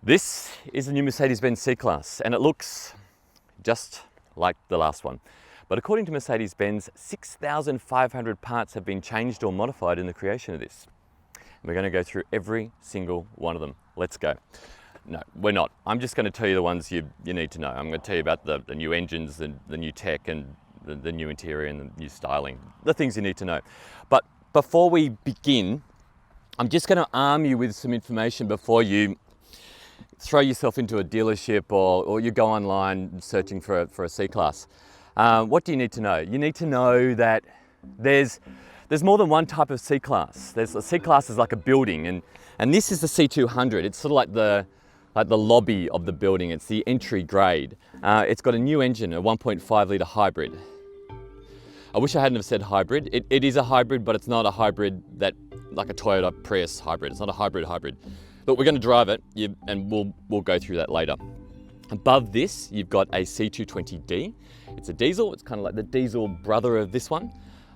This is the new Mercedes-Benz C-Class, and it looks just like the last one. But according to Mercedes-Benz, 6,500 parts have been changed or modified in the creation of this. And we're going to go through every single one of them. Let's go. No, we're not. I'm just going to tell you the ones you need to know. I'm going to tell you about the new engines, the new tech, and the new interior and the new styling, the things you need to know. But before we begin, I'm just going to arm you with some information before you throw yourself into a dealership or you go online searching for a C-Class. What do you need to know? You need to know that there's more than one type of C-Class. There's a C-Class is like a building, and this is the C200. It's sort of like the lobby of the building. It's the entry grade. It's got a new engine, a 1.5 litre hybrid. I wish I hadn't have said hybrid. It is a hybrid, but it's not a hybrid that like a Toyota Prius hybrid. It's not a hybrid. But we're going to drive it, and we'll go through that later. Above this, you've got a C220D. It's a diesel. It's kind of like the diesel brother of this one.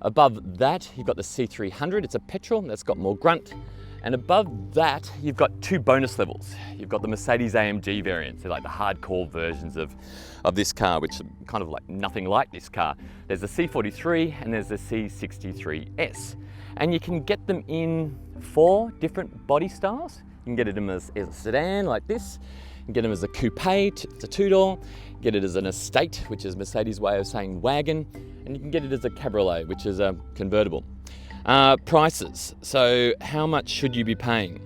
Above that, you've got the C300. It's a petrol that's got more grunt. And above that, you've got two bonus levels. You've got the Mercedes AMG variants. They're like the hardcore versions of this car, which are kind of like nothing like this car. There's the C43 and there's the C63S. And you can get them in 4 different body styles. You can get them as a sedan like this. You can get them as a coupe, it's a 2-door. Get it as an estate, which is Mercedes' way of saying wagon. And you can get it as a cabriolet, which is a convertible. Prices. So how much should you be paying?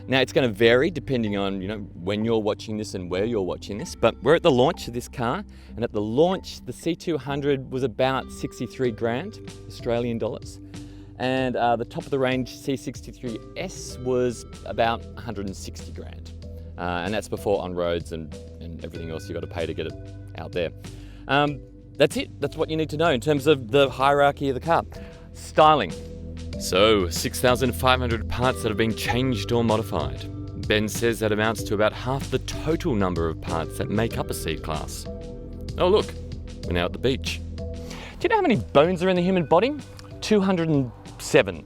Now it's going to vary depending on when you're watching this and where you're watching this. But we're at the launch of this car, and at the launch the C200 was about 63 grand Australian dollars. And the top of the range C63S was about 160 grand. And that's before on roads and everything else you've got to pay to get it out there. That's it. That's what you need to know in terms of the hierarchy of the car. Styling. So 6,500 parts that have been changed or modified. Ben says that amounts to about half the total number of parts that make up a C-Class. Oh look, we're now at the beach. Do you know how many bones are in the human body? 207.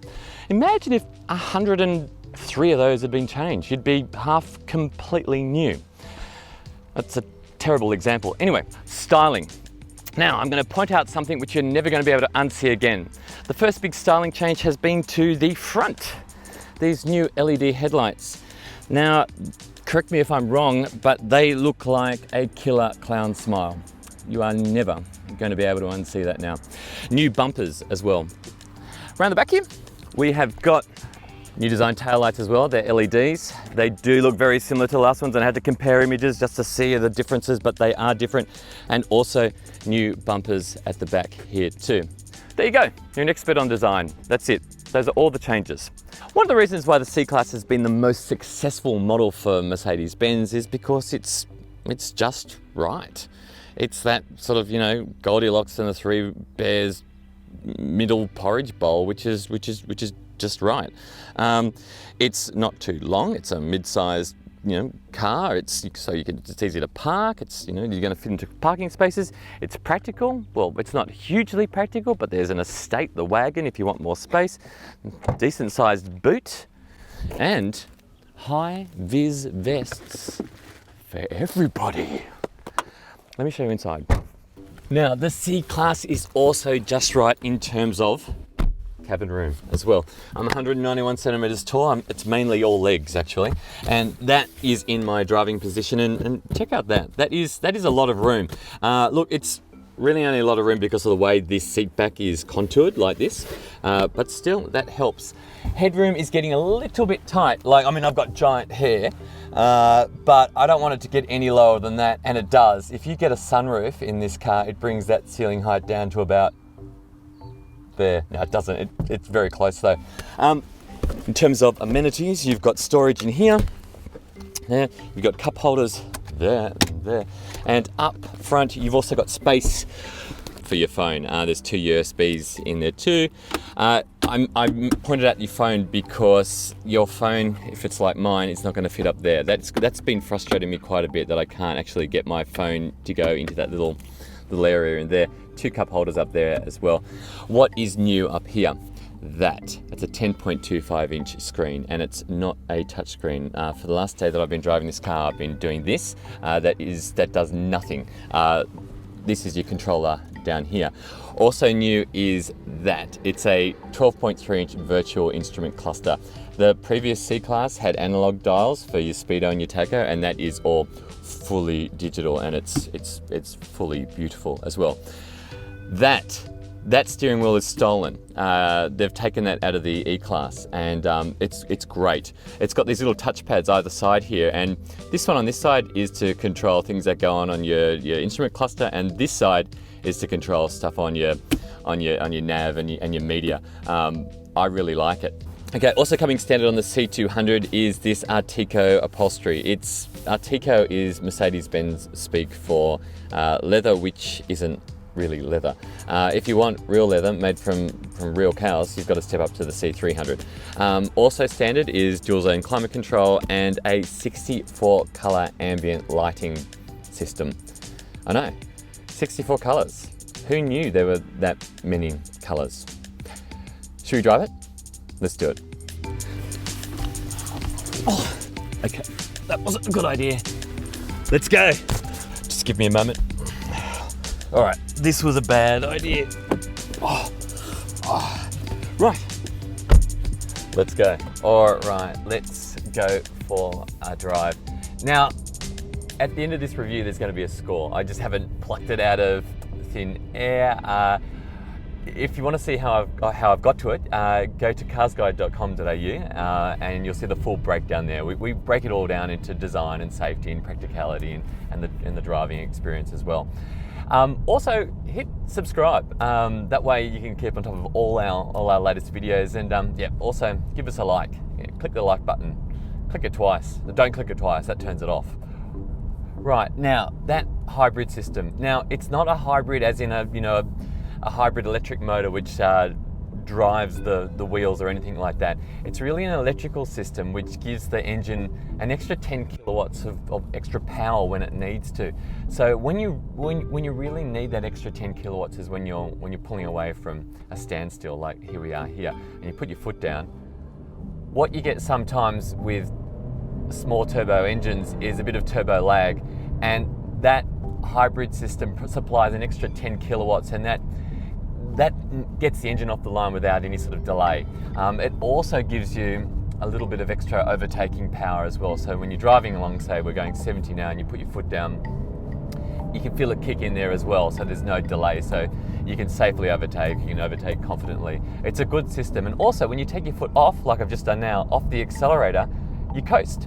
Imagine if 103 of those had been changed. You'd be half completely new. That's a terrible example. Anyway, styling. Now, I'm going to point out something which you're never going to be able to unsee again. The first big styling change has been to the front. These new LED headlights. Now, correct me if I'm wrong, but they look like a killer clown smile. You are never going to be able to unsee that now. New bumpers as well. Around the back here, we have got new design taillights as well. They're LEDs. They do look very similar to the last ones, and I had to compare images just to see the differences, but they are different. And also new bumpers at the back here too. There you go. You're an expert on design. That's it. Those are all the changes. One of the reasons why the C-Class has been the most successful model for Mercedes-Benz is because it's just right. It's that sort of, Goldilocks and the Three Bears middle porridge bowl, which is just right. It's not too long. It's a mid-sized, car. It's easy to park. You're going to fit into parking spaces. It's practical. Well, it's not hugely practical, but there's an estate, the wagon, if you want more space. Decent-sized boot, and high-vis vests for everybody. Let me show you inside. Now, the C-Class is also just right in terms of cabin room as well. I'm 191 centimeters tall. It's mainly all legs actually, and that is in my driving position. And check out that. That is a lot of room. Look, it's really only a lot of room because of the way this seat back is contoured like this, but still that helps. Headroom is getting a little bit tight. I've got giant hair, but I don't want it to get any lower than that, and it does. If you get a sunroof in this car, it brings that ceiling height down to about there. No, it doesn't. It's very close though. In terms of amenities, you've got storage in here. There, you've got cup holders there, and up front you've also got space for your phone. There's 2 USBs in there too. I pointed out your phone because your phone, if it's like mine, it's not going to fit up there. That's been frustrating me quite a bit, that I can't actually get my phone to go into that little area in there. 2 cup holders up there as well. What is new up here? It's a 10.25 inch screen, and it's not a touchscreen. For the last day that I've been driving this car, I've been doing this. That does nothing. This is your controller down here. Also new is that it's a 12.3 inch virtual instrument cluster. The previous C-Class had analog dials for your speedo and your tacho, and that is all fully digital, and it's fully beautiful as well. That steering wheel is stolen. They've taken that out of the E-Class, and it's great. It's got these little touch pads either side here, and this one on this side is to control things that go on your instrument cluster, and this side is to control stuff on your nav and your media. I really like it. Okay, also coming standard on the C200 is this Artico upholstery. Artico is Mercedes-Benz speak for leather, which isn't really leather. If you want real leather made from real cows, you've got to step up to the C300. Also standard is dual zone climate control and a 64 color ambient lighting system. I know, 64 colors. Who knew there were that many colors? Should we drive it? Let's do it. Oh, okay, that wasn't a good idea. Let's go. Just give me a moment. All right, this was a bad idea. Right, let's go. All right, let's go for a drive. Now, at the end of this review, there's going to be a score. I just haven't plucked it out of thin air. If you want to see how I've got to it, go to carsguide.com.au and you'll see the full breakdown there. We break it all down into design and safety and practicality and the driving experience as well. Also, hit subscribe. That way you can keep on top of all our latest videos. And yeah, also give us a like. Yeah, click the like button. Click it twice. Don't click it twice. That turns it off. Right, now that hybrid system. Now it's not a hybrid as in a hybrid electric motor which drives the wheels or anything like that. It's really an electrical system which gives the engine an extra 10 kilowatts of extra power when it needs to. So when you really need that extra 10 kilowatts is when you're pulling away from a standstill, like here we are here, and you put your foot down. What you get sometimes with small turbo engines is a bit of turbo lag, and that hybrid system supplies an extra 10 kilowatts, and that gets the engine off the line without any sort of delay. It also gives you a little bit of extra overtaking power as well. So when you're driving along, say we're going 70 now, and you put your foot down, you can feel it kick in there as well, so there's no delay. So you can safely overtake, you can overtake confidently. It's a good system. And also when you take your foot off, like I've just done now, off the accelerator, you coast.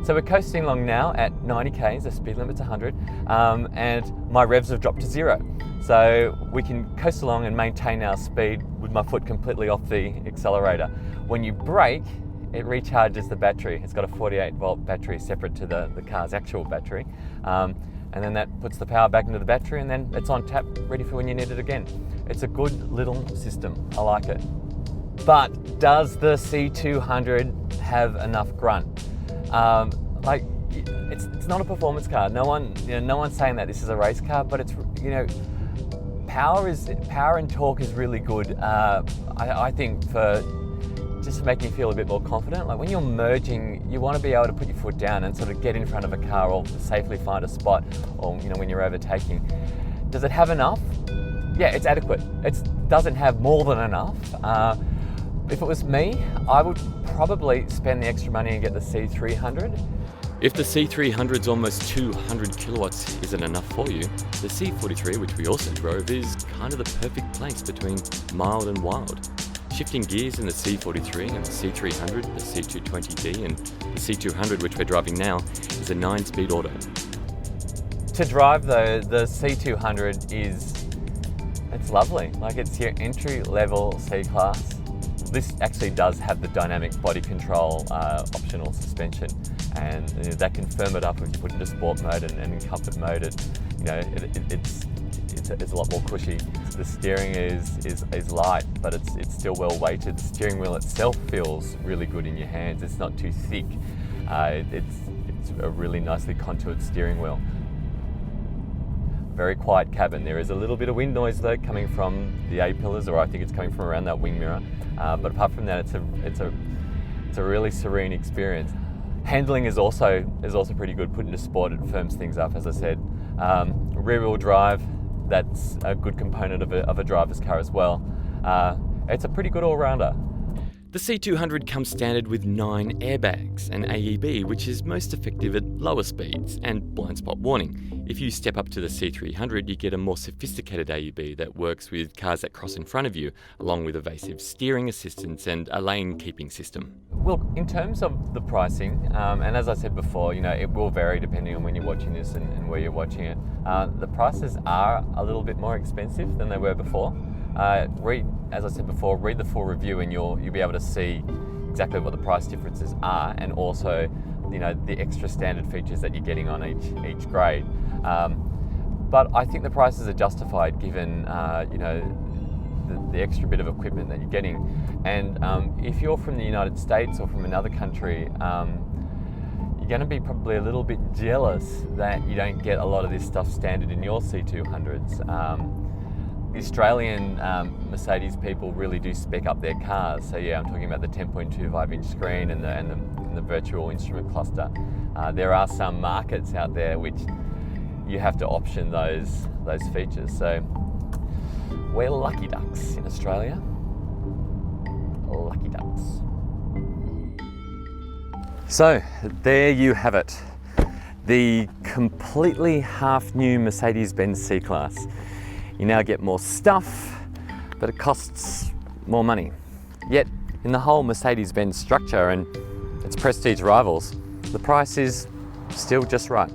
So we're coasting along now at 90 k's, the speed limit's 100, and my revs have dropped to 0. So we can coast along and maintain our speed with my foot completely off the accelerator. When you brake, it recharges the battery. It's got a 48-volt battery separate to the car's actual battery. And then that puts the power back into the battery, and then it's on tap, ready for when you need it again. It's a good little system, I like it. But does the C200 have enough grunt? It's not a performance car. No one's saying that this is a race car, but it's, power and torque is really good. I think for just to make you feel a bit more confident. Like when you're merging, you want to be able to put your foot down and sort of get in front of a car or safely find a spot, or when you're overtaking. Does it have enough? Yeah, it's adequate. It doesn't have more than enough. If it was me, I would probably spend the extra money and get the C300. If the C300's almost 200 kilowatts isn't enough for you, the C43, which we also drove, is kind of the perfect place between mild and wild. Shifting gears in the C43 and the C300, the C220D and the C200, which we're driving now, is a 9-speed auto. To drive though, the C200 it's lovely. Like it's your entry-level C-Class. This actually does have the dynamic body control optional suspension, and that can firm it up if you put it into sport mode, and in comfort mode it's a lot more cushy. The steering is light, but it's still well weighted. The steering wheel itself feels really good in your hands. It's not too thick. It's a really nicely contoured steering wheel. very quiet cabin. There is a little bit of wind noise though coming from the A-pillars, or I think it's coming from around that wing mirror. But apart from that, it's a really serene experience. Handling is also pretty good. Put into sport, it firms things up, as I said. Rear-wheel drive, that's a good component of a driver's car as well. It's a pretty good all-rounder. The C200 comes standard with 9 airbags and AEB, which is most effective at lower speeds, and blind spot warning. If you step up to the C300, you get a more sophisticated AEB that works with cars that cross in front of you, along with evasive steering assistance and a lane keeping system. Well, in terms of the pricing, and as I said before, it will vary depending on when you're watching this and where you're watching it. The prices are a little bit more expensive than they were before. As I said before, read the full review and you'll be able to see exactly what the price differences are, and also the extra standard features that you're getting on each grade. But I think the prices are justified given the extra bit of equipment that you're getting. And if you're from the United States or from another country, you're going to be probably a little bit jealous that you don't get a lot of this stuff standard in your C200s. The Australian Mercedes people really do spec up their cars. So yeah, I'm talking about the 10.25 inch screen and the virtual instrument cluster. There are some markets out there which you have to option those features. So we're lucky ducks in Australia. Lucky ducks. So there you have it. The completely half new Mercedes-Benz C-Class. You now get more stuff, but it costs more money. Yet, in the whole Mercedes-Benz structure and its prestige rivals, the price is still just right.